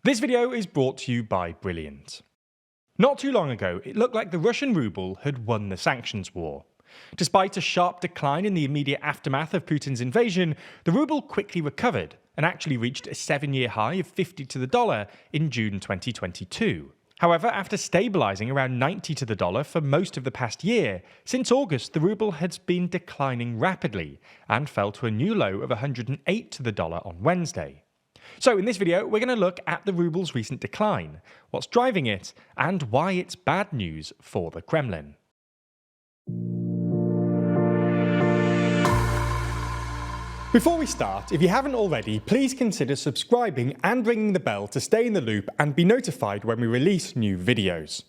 This video is brought to you by Brilliant. Not too long ago, it looked like the Russian ruble had won the sanctions war. Despite a sharp decline in the immediate aftermath of Putin's invasion, the ruble quickly recovered and actually reached a 7-year high of 50 to the dollar in June 2022. However, after stabilising around 90 to the dollar for most of the past year, since August the ruble has been declining rapidly and fell to a new low of 108 to the dollar on Wednesday. So in this video, we're going to look at the ruble's recent decline, what's driving it, and why it's bad news for the Kremlin. Before we start, if you haven't already, please consider subscribing and ringing the bell to stay in the loop and be notified when we release new videos.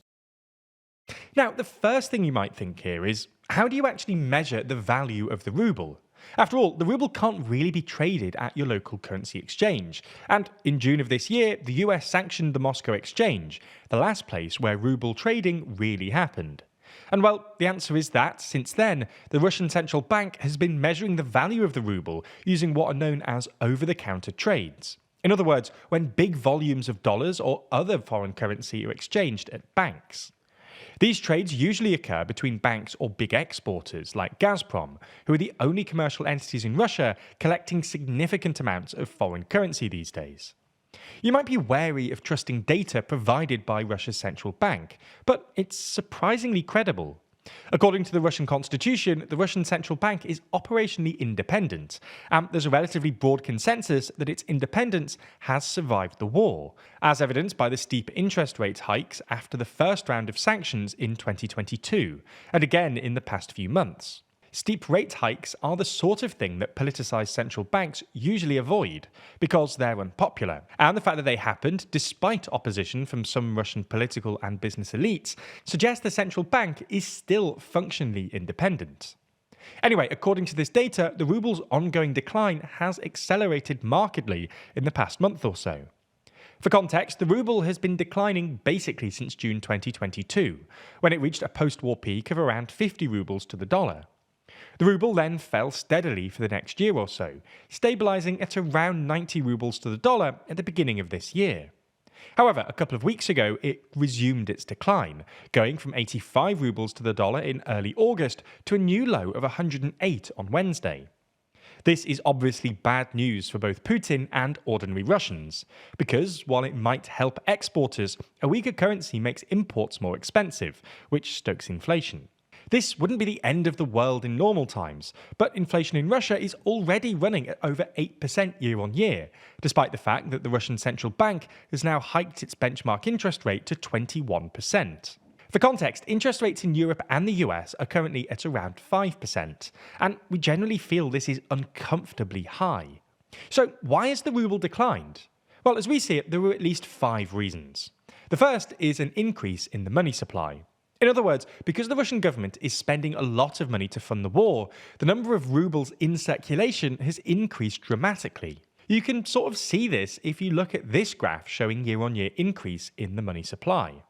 Now, the first thing you might think here is, how do you actually measure the value of the ruble? After all, the ruble can't really be traded at your local currency exchange, and in June of this year, the US sanctioned the Moscow exchange, the last place where ruble trading really happened. And well, the answer is that, since then, the Russian central bank has been measuring the value of the ruble using what are known as over-the-counter trades. In other words, when big volumes of dollars or other foreign currency are exchanged at banks. These trades usually occur between banks or big exporters like Gazprom, who are the only commercial entities in Russia collecting significant amounts of foreign currency these days. You might be wary of trusting data provided by Russia's central bank, but it's surprisingly credible. According to the Russian constitution, the Russian central bank is operationally independent, and there's a relatively broad consensus that its independence has survived the war, as evidenced by the steep interest rate hikes after the first round of sanctions in 2022, and again in the past few months. Steep rate hikes are the sort of thing that politicised central banks usually avoid, because they're unpopular, and the fact that they happened despite opposition from some Russian political and business elites suggests the central bank is still functionally independent. Anyway, according to this data, the ruble's ongoing decline has accelerated markedly in the past month or so. For context, the ruble has been declining basically since June 2022, when it reached a post-war peak of around 50 rubles to the dollar. The ruble then fell steadily for the next year or so, stabilising at around 90 rubles to the dollar at the beginning of this year. However, a couple of weeks ago, it resumed its decline, going from 85 rubles to the dollar in early August to a new low of 108 on Wednesday. This is obviously bad news for both Putin and ordinary Russians, because while it might help exporters, a weaker currency makes imports more expensive, which stokes inflation. This wouldn't be the end of the world in normal times, but inflation in Russia is already running at over 8% year on year, despite the fact that the Russian central bank has now hiked its benchmark interest rate to 21%. For context, interest rates in Europe and the US are currently at around 5%, and we generally feel this is uncomfortably high. So why has the ruble declined? Well, as we see it, there are at least 5 reasons. The first is an increase in the money supply. In other words, because the Russian government is spending a lot of money to fund the war, the number of rubles in circulation has increased dramatically. You can sort of see this if you look at this graph showing year-on-year increase in the money supply.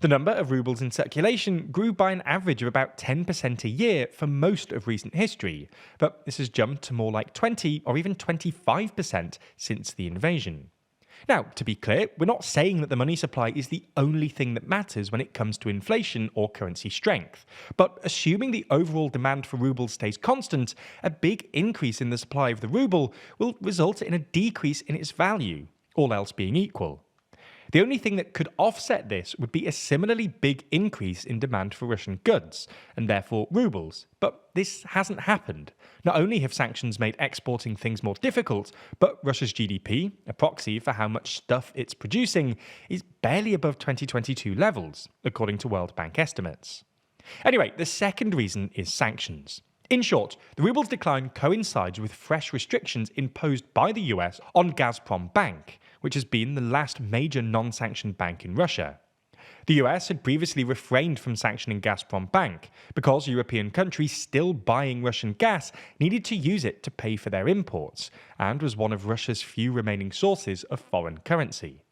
The number of rubles in circulation grew by an average of about 10% a year for most of recent history, but this has jumped to more like 20 or even 25% since the invasion. Now, to be clear, we're not saying that the money supply is the only thing that matters when it comes to inflation or currency strength, but assuming the overall demand for rubles stays constant, a big increase in the supply of the ruble will result in a decrease in its value, all else being equal. The only thing that could offset this would be a similarly big increase in demand for Russian goods, and therefore rubles. But this hasn't happened. Not only have sanctions made exporting things more difficult, but Russia's GDP, a proxy for how much stuff it's producing, is barely above 2022 levels, according to World Bank estimates. Anyway, the second reason is sanctions. In short, the ruble's decline coincides with fresh restrictions imposed by the US on Gazprom Bank, which has been the last major non-sanctioned bank in Russia. The US had previously refrained from sanctioning Gazprom Bank because European countries still buying Russian gas needed to use it to pay for their imports, and was one of Russia's few remaining sources of foreign currency.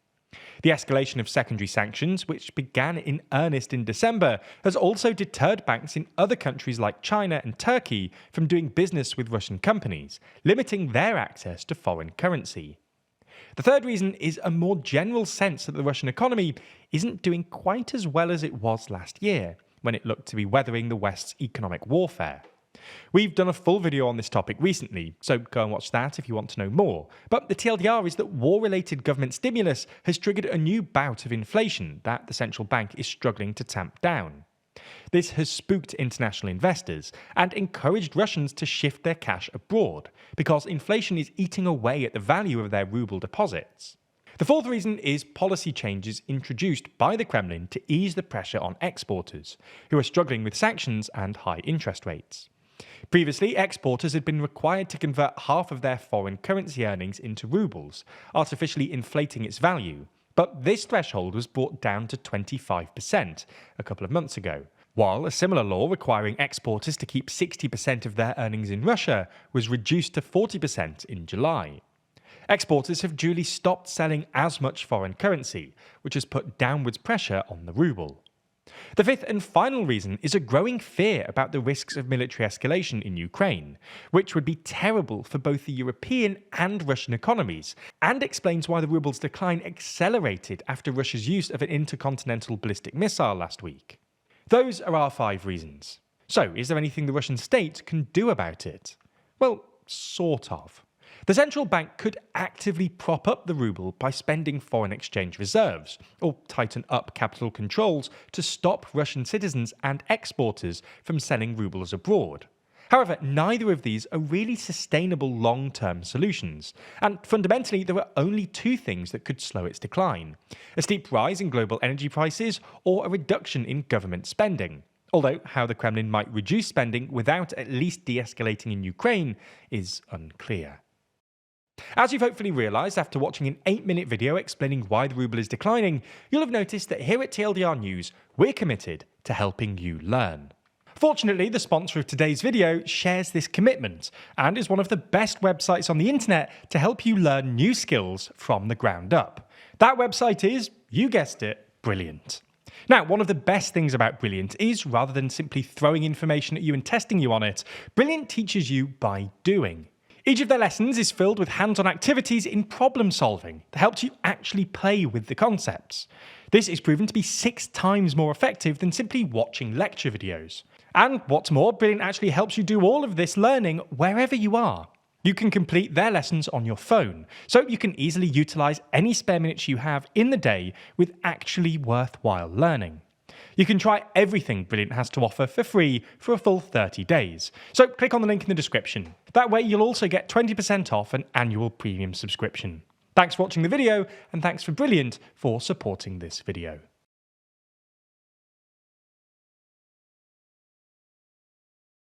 The escalation of secondary sanctions, which began in earnest in December, has also deterred banks in other countries like China and Turkey from doing business with Russian companies, limiting their access to foreign currency. The third reason is a more general sense that the Russian economy isn't doing quite as well as it was last year, when it looked to be weathering the West's economic warfare. We've done a full video on this topic recently, so go and watch that if you want to know more. But the TLDR is that war-related government stimulus has triggered a new bout of inflation that the central bank is struggling to tamp down. This has spooked international investors and encouraged Russians to shift their cash abroad, because inflation is eating away at the value of their ruble deposits. The fourth reason is policy changes introduced by the Kremlin to ease the pressure on exporters, who are struggling with sanctions and high interest rates. Previously, exporters had been required to convert half of their foreign currency earnings into rubles, artificially inflating its value, but this threshold was brought down to 25% a couple of months ago, while a similar law requiring exporters to keep 60% of their earnings in Russia was reduced to 40% in July. Exporters have duly stopped selling as much foreign currency, which has put downwards pressure on the ruble. The fifth and final reason is a growing fear about the risks of military escalation in Ukraine, which would be terrible for both the European and Russian economies, and explains why the ruble's decline accelerated after Russia's use of an intercontinental ballistic missile last week. Those are our 5 reasons. So, is there anything the Russian state can do about it? Well, sort of. The central bank could actively prop up the ruble by spending foreign exchange reserves, or tighten up capital controls to stop Russian citizens and exporters from selling rubles abroad. However, neither of these are really sustainable long-term solutions, and fundamentally there are only 2 things that could slow its decline: a steep rise in global energy prices or a reduction in government spending. Although how the Kremlin might reduce spending without at least de-escalating in Ukraine is unclear. As you've hopefully realised after watching an 8-minute video explaining why the ruble is declining, you'll have noticed that here at TLDR News, we're committed to helping you learn. Fortunately, the sponsor of today's video shares this commitment and is one of the best websites on the internet to help you learn new skills from the ground up. That website is, you guessed it, Brilliant. Now, one of the best things about Brilliant is, rather than simply throwing information at you and testing you on it, Brilliant teaches you by doing. Each of their lessons is filled with hands-on activities in problem solving that helps you actually play with the concepts. This is proven to be 6 times more effective than simply watching lecture videos. And what's more, Brilliant actually helps you do all of this learning wherever you are. You can complete their lessons on your phone, so you can easily utilise any spare minutes you have in the day with actually worthwhile learning. You can try everything Brilliant has to offer for free for a full 30 days, so click on the link in the description. That way you'll also get 20% off an annual premium subscription. Thanks for watching the video, and thanks for Brilliant for supporting this video.